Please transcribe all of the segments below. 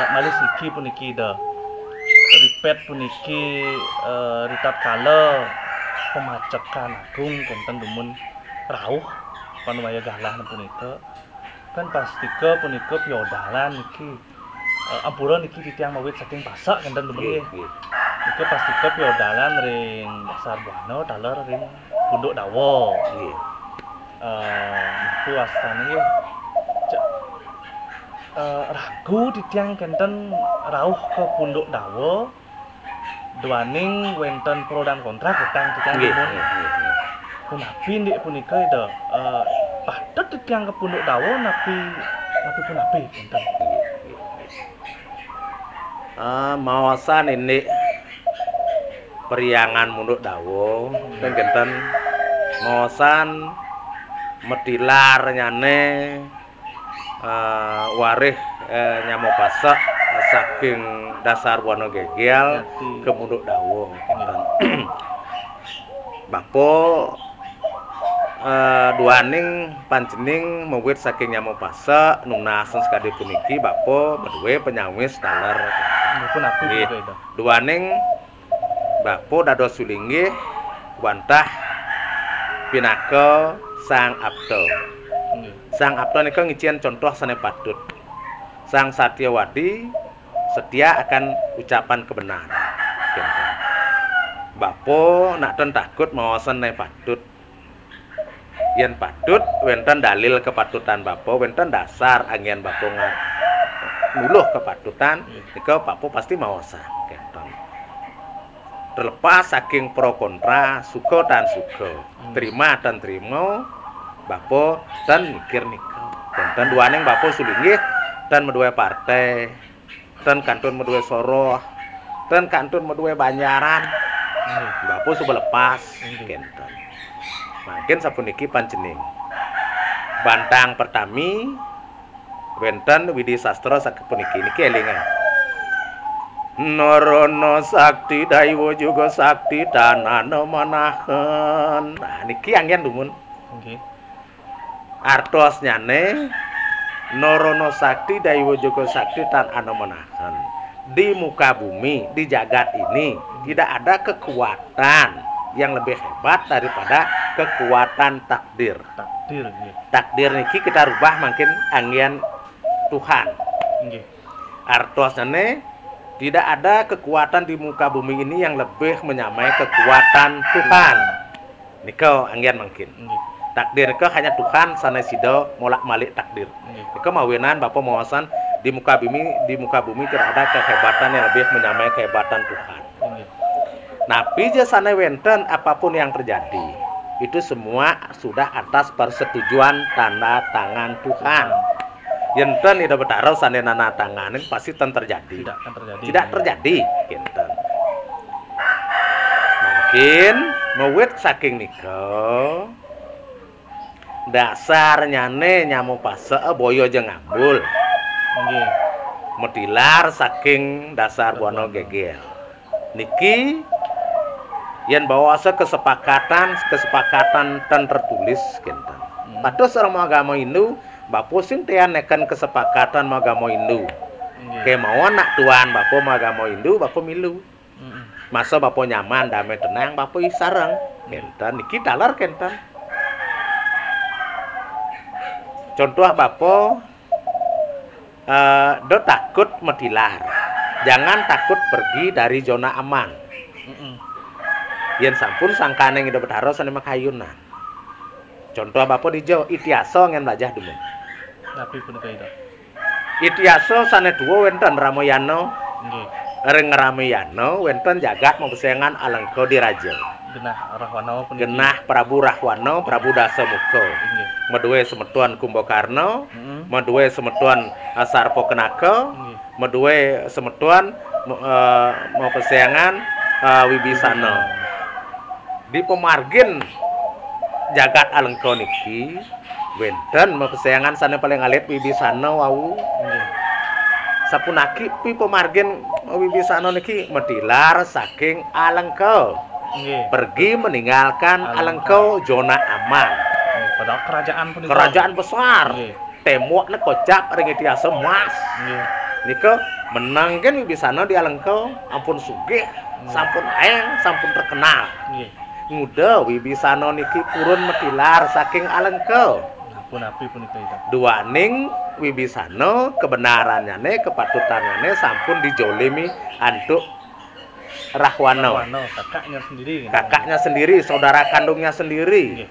malih siki puniki dah ripet puniki ritat kala pemacekan agung konten dumun rauh panwaya galah punika kan pastika punika piodalan niki ampura niki titiang mawit saking pasak konten dumun niki pastika piodalan ring Sarbono taler ring Punduk Dawa niku astane nggih ragu titiang kenten rauh ke Punduk Dawa duaning wenten pro dan kontra ketang titiang dumun punapi ndik punika itu padet titiang ke Punduk Dawa napi punapi kenten mawasan ini periangan Punduk Dawa kan kenten mawasan medilar nyane warih nyamo pasak saking dasar Wono Gegel ke Punduk Dawa bapo duaning pancening mewit saking nyamo pasak nunasen sekali puniki bapo berdua penyawis taler duaning bapo dados sulinggih wantah pinaka Sang Abto. Sang Abto nika ngician contoh sane patut. Sang Satyawadi setia akan ucapan kebenaran. Bapo nak ten takut mawasan ne patut. Yen patut wenten dalil kepatutan bapo, wenten dasar angin bapo nuluh kepatutan, nika bapo pasti mawasan. Terlepas saking pro kontra, suka dan suka, terima dan terima, bapo dan mikir nika. Dan duaning bapo sulinggih dan medue partai, dan kantun medue soroh, dan kantun medue banjaran, bapo sudah lepas, kenten. Makin sapuniki pancening. Bantang pertami, wenten Widi Sastro sapuniki niki elingan. Norono sakti daiwo juga sakti tanana manahan. Nah niki angin dumun. Artos nyane Norono sakti daiwo juga sakti tanana manahan. Di muka bumi, di jagat ini tidak ada kekuatan yang lebih hebat daripada kekuatan takdir. Takdir niki kita rubah makin angin Tuhan. Artos nyane tidak ada kekuatan di muka bumi ini yang lebih menyamai kekuatan Tuhan. Niko angin makin. Takdir niko hanya Tuhan sanesido molak malik takdir. Niko mawinan bapak mawasan di muka bumi tidak ada kehebatan yang lebih menyamai kehebatan Tuhan. Napi jasane wenten apapun yang terjadi itu semua sudah atas persetujuan tanda tangan Tuhan. Yenten ida betaro sane nana tanganin pasti terjadi. Tidak terjadi. Yenten. Mungkin mewit saking niko dasar nyane nyamu pase boyo jeung ngambul. Medilar saking dasar Wono Gegel. Niki yen bawasa kesepakatan dan tertulis kenten. Pados orang agama Hindu bapo sing tian nekan kesepakatan magamo Hindu. Kemauan nak tuan bapo magamo Hindu bapo milu. Masa bapo nyaman damai tenang bapo sareng. Kenten niki dalar kenten. Contoh bapo do takut medilar. Jangan takut pergi dari zona aman. Yen sampun sangkane ngido betaro sane makayunan. Contoh bapo di Jawa itiaso ngen bajah dulu. Tapi punika itu. Itiaso sane duo wenten Ramayana. Nggih. Reng Ramayana wenten jagat mempesengan alengka diraja. Genah Rahwana punika. Genah Prabu Rahwana, Prabu Dasamuka. Nggih. Medue semetuan Kumbakarna, medue semetuan Sarpakenaka, medue semetuan mempesengan Wibisana. Di pemargin jagat alengka niki wenten mempesengan sana paling alit Wibisana wau. Sapunaki pi pemargin Wibisana niki medilar saking alengka. Pergi meninggalkan alengka zona aman. Padahal kerajaan punika. Kerajaan besar. Tembokna kocap ring itiasa emas. nika menangkan Wibisana di Alengka ampun sugih sampun aeng sampun terkenal Nggih. muda Wibisana niki purun metilar saking Alengka Ampun api punika itu. duaning Wibisana kebenarannya kepatutannya sampun dijolimi antuk Rahwana Rahwana, kakaknya sendiri. kakaknya sendiri saudara kandungnya sendiri Nggih.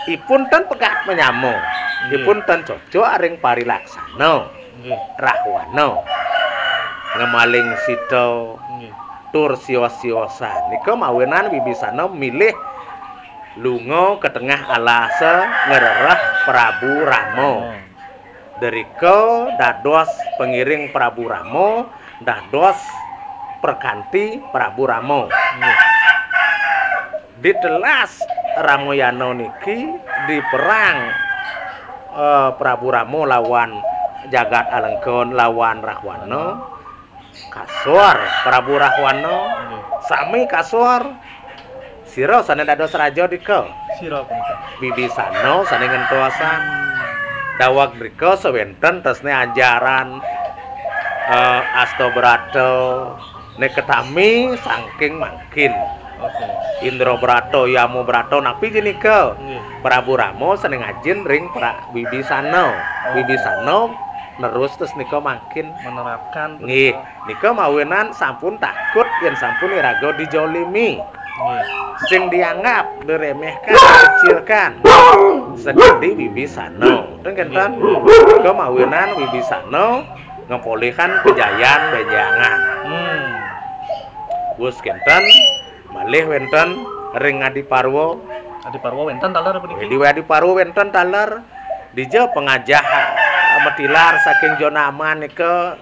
ipun ten pegat menyamo ipun ten cocok aring parilaksana Nggih. Rahwana ngemaling sida Nggih. tur sios-siosan nika mawenan Wibisana milih lunga ke tengah alase ngerereh Prabu Rama derika dados pengiring Prabu Rama dados perkanti Prabu Rama Nggih. ditelas Ramayana niki di perang Prabu Rama lawan Jagat Alengka lawan Rahwana kasor Prabu Rahwana Nggih. sami kasor sira sane dados raja dika Sira punika. Wibisana sane ngentosan dawag mrika sewenten tesne ajaran Astabrata neketami saking mangkin Oke. Indrabrata Yamubrata napi jenika Nggih. Prabu Rama seneng ngajin ring Wibisana Wibisana nerus terus nika mangkin Menerapkan nggih nika mawenan sampun takut yen sampun iraga dijolimi Nggih. sing dianggap diremehkan kecilkan segede Wibisana tengken nika mawenan Wibisana ngepulihkan kejayaan Benjangan wis kenten malih wenten ring Adiparwa Adiparwa wenten taler puniki. di Adiparwa wenten taler dija pengajah metilar saking Jonaman nika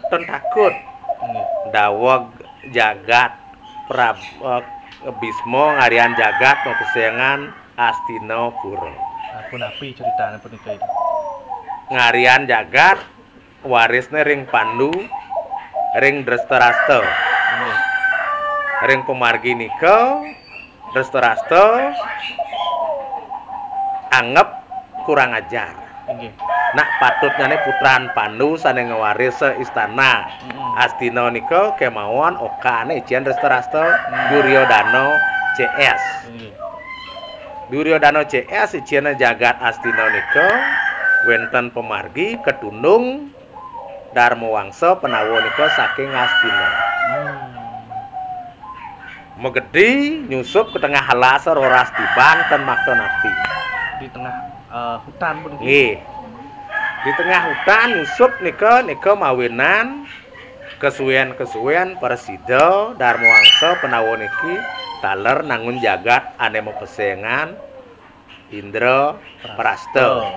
ten takut Nggih. dawag jagat Bisma ngarian jagat mapesengan Astinapura Ampun api ceritanya punika itu. ngarian jagat warisne ring Pandu ring Drestarsata Nggih. ring pemargi nika Drestarsata anggap kurang ajar Nggih. nak patutnya putran Pandu sane ngewaris istana Astina nika kemawon okane ijian Drestarsata Duryodana CS Nggih. Duryodana CS ijian jagat Astina nika wenten pemargi ketundung Darmawangsa penawa nika saking Astina megedi nyusup ke tengah halase roras tibang ten makta napi Di tengah hutan puniki. nggih di tengah hutan nyusup nika mawenan kesuwen Presida Darmawangsa penawa niki taler nangun jagat ane mepesengan Indra Prasta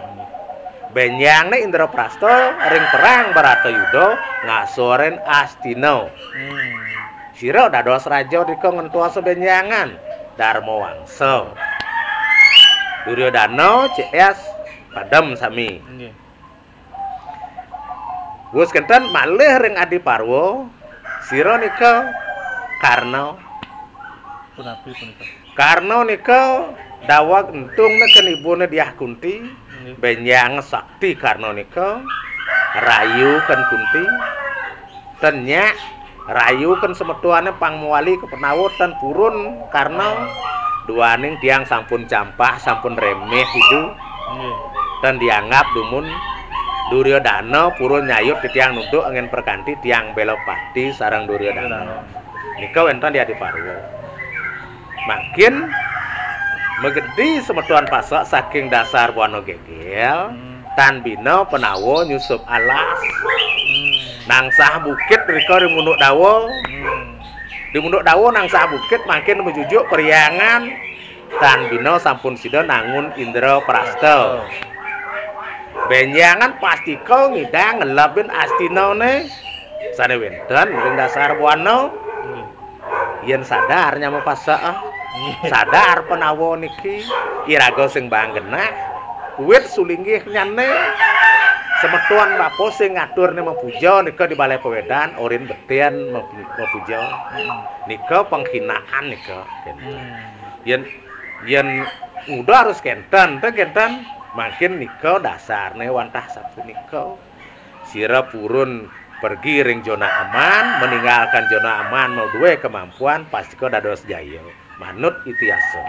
Benjang Indra Prasta ring perang Baratayuda ngasoren Astina sira dados raja dika ngentuasa Benjangan Darmawangsa Duryodana CS padem sami Nggih. wis kenten malih ring Adiparwa sira nika Karna Pun api punika. Karna nika dawag entung neken ibune Dyah Kunti Nggih. Benjang sakti Karna nika rayu kan Kunti tenya rayu kan semetuane pangmuali kepenawa ten purun Karna duaning tiang sampun campah sampun remeh itu Nggih. dan dianggap dumun Duryodana purun nyayut ke tiang nunduk angin perkanti tiang Belopati sarang Duryodana nika wenten di Adiparwa makin megedi semetuan pasak saking dasar Wana Gegel tan bina penawa nyusup alas nangsah bukit rika di Munduk Dawa di Munduk Dawa nangsah bukit makin menuju periangan tan bina sampun sida nangun Indra Prasta Benjangan pasti kau ngidang ngelabin Astinane sane wenten ring dasar Wana yen sadar nyama pasak sadar penawa niki iraga sing banggenah wit sulinggih nyane semetuan bapo sing ngaturne mepuja nika di Balai Pewedan orin betian mepuja nika penghinaan nika yen udah harus kenten Makin nika dasarne wantah sapunika sira purun pergi ring zona aman, meninggalkan zona aman mau duwe kemampuan pasti kau dados jaya. Manut itiasa.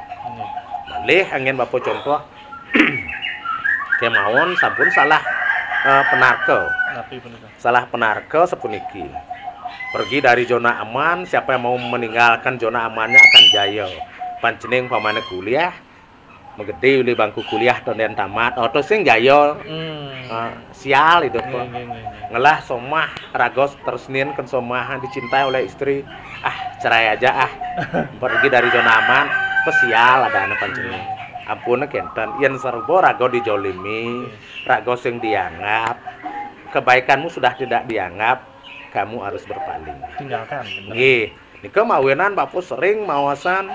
Malih angin bapo contoh kemawon sampun salah penarko. Salah penarko sepuniki. Pergi dari zona aman, siapa yang mau meninggalkan zona amannya akan jaya. Pancening pamane kuliah megede uli bangku kuliah tonden tamat oto sing jaya sial itu kok ngelah somah ragos tersnin kan somahan dicintai oleh istri cerai aja pergi dari zona aman pesial ada anak pancening ampun kenten yen serbo rago dijolimi rago sing dianggap kebaikanmu sudah tidak dianggap kamu harus berpaling tinggalkan nggih nika mawenan bapu sering mawasan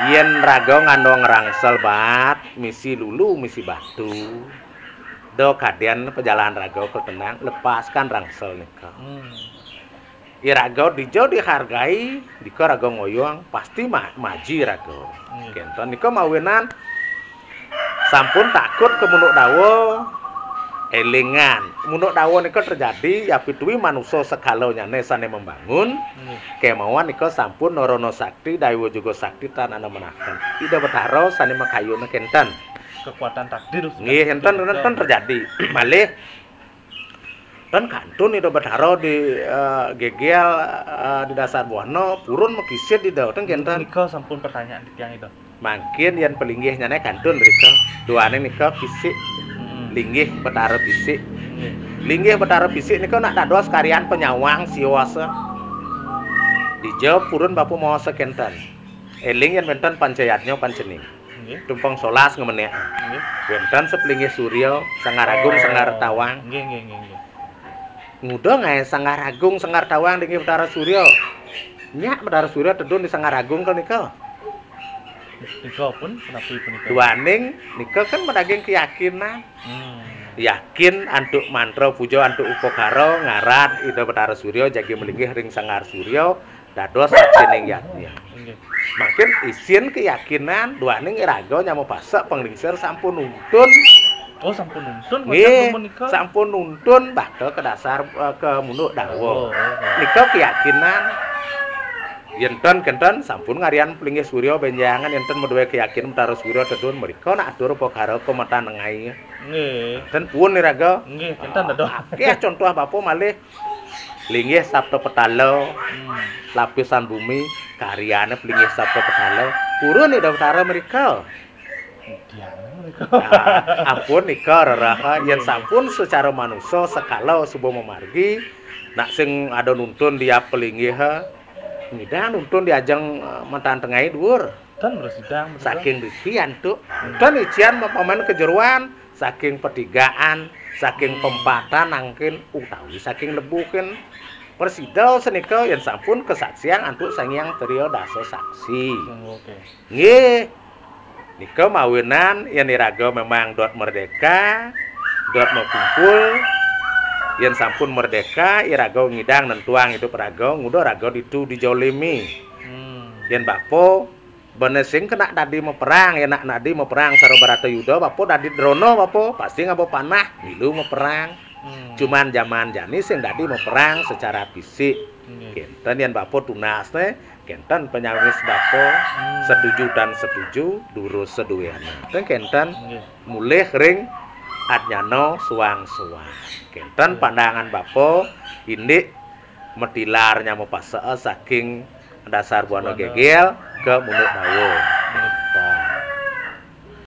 yen rago ngandong rangsel bat misi lulu misi batu do kadian perjalanan rago ke tenang lepaskan rangsel nika rago dijo dihargai dika rago ngoyong pasti maji rago kenton nika mawenan sampun takut ke munuk dawo elingan munuk dawo nika terjadi ya pituwi manusia sekalonya nesane membangun kemauan nika sampun norono sakti daiwa juga sakti tanana menakan ida betaro sane makayuna kenten kekuatan takdir nggih enten terjadi malih dan kantun ida betaro di gegel di dasar buahno purun mekisit di daun kenten nika sampun pertanyaan di tiang itu makin yang pelinggih nyane kantun rika duane nika fisik linggih betara fisik linggih betara fisik nika nak dados karyan penyawang siwasa dijawab purun bapu mau sekenten eling yang benten pancayatnya pancening tumpang solas ngemenek benten sepelinggih surya sangar agung sangar tawang ngudo ngae sangar agung sangar tawang linggih betara surya nyak betara surya tedun di sangar agung kan nika nika pun kenapa nika duaning nika kan medaging keyakinan yakin antuk mantra puja antuk upakara ngaran ida betara surya jagi melinggih ring sangar surya dados sacening yatnya makin isin keyakinan duaning raga nyamo pasak penglingsir sampun nuntun sampun nuntun nika sampun nuntun bakal ke dasar ke munuk dawa nika keyakinan yen kenten sampun ngarian pelinggih surya benjangan enten meduwe keyakinan betara surya tedun mriko nak atur pakara kometan ngai nggih ten pun raga nggih kenten ado akeh contoh bapo malih linggih sabto petalo lapisan bumi karyane pelinggih sabto petalo purun ida betara mriko ampun nika raraha yen sampun secara manusia sekala subuh memargi nak sing ada nuntun dia pelinggih midang nuntun diajeng mantan tengai dhuwur dan bersidang saking dikian tuh dan ijian pemain kejeruan saking petigaan saking pempatan nangkin utawi saking lebukin persidal senika yang sampun kesaksian antuk sangyang trio daso saksi nggih nika mawenan yen iraga memang dot merdeka dot mau kumpul yen sampun merdeka iraga ngidang nentuang itu peraga ngudo raga itu dijolimi yen bapo bener sing kena dadi mau perang yen nak nadi mau perang saro barata yuda bapo dadi drono bapo pasti ngabo panah milu mau perang cuman zaman jani sing dadi mau perang secara fisik kenten yen bapo tunas teh kenten penyawis bapo setuju dan setuju durus seduweana teh kenten mulih ring adnyano suang-suang kenten pandangan bapo indik metilar nyamo pasee saking dasar buana gegel ke munuk dawo